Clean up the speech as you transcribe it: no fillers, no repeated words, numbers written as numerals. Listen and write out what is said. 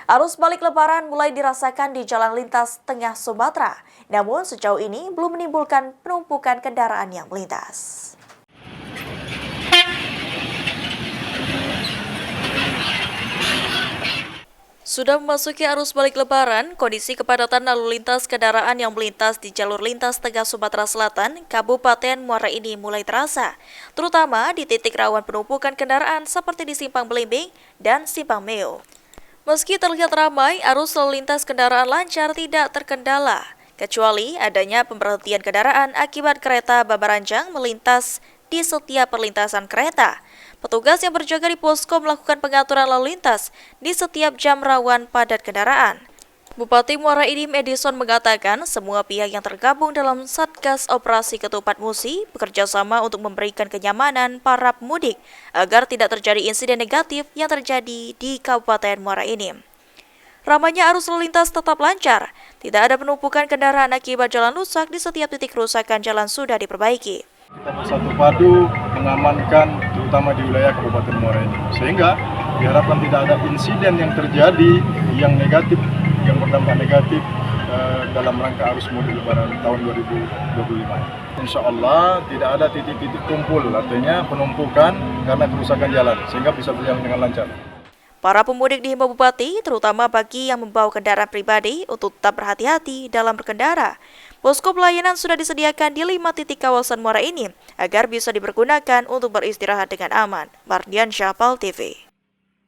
Arus balik Lebaran mulai dirasakan di jalan lintas tengah Sumatera, namun sejauh ini belum menimbulkan penumpukan kendaraan yang melintas. Sudah memasuki arus balik Lebaran, kondisi kepadatan lalu lintas kendaraan yang melintas di jalur lintas tengah Sumatera Selatan, Kabupaten Muara ini mulai terasa, terutama di titik rawan penumpukan kendaraan seperti di Simpang Belimbing dan Simpang Meo. Meski terlihat ramai, arus lalu lintas kendaraan lancar tidak terkendala, kecuali adanya pemberhentian kendaraan akibat kereta babaranjang melintas di setiap perlintasan kereta. Petugas yang berjaga di posko melakukan pengaturan lalu lintas di setiap jam rawan padat kendaraan. Bupati Muara Enim Edison mengatakan semua pihak yang tergabung dalam Satgas Operasi Ketupat Musi bekerja sama untuk memberikan kenyamanan para pemudik agar tidak terjadi insiden negatif yang terjadi di Kabupaten Muara Enim. Ramainya arus lalu lintas tetap lancar, tidak ada penumpukan kendaraan akibat jalan rusak di setiap titik kerusakan jalan sudah diperbaiki. Kita bersatu padu mengamankan terutama di wilayah Kabupaten Muara Enim, sehingga diharapkan tidak ada insiden yang terjadi yang negatif, yang berdampak negatif dalam rangka arus mudik Lebaran tahun 2025. Insya Allah tidak ada titik-titik kumpul, artinya penumpukan karena kerusakan jalan, sehingga bisa berjalan dengan lancar. Para pemudik dihimbau Bupati, terutama bagi yang membawa kendaraan pribadi, untuk tetap berhati-hati dalam berkendara. Posko pelayanan sudah disediakan di 5 titik kawasan Muara Enim agar bisa dipergunakan untuk beristirahat dengan aman. Mardian Syah, PAL TV.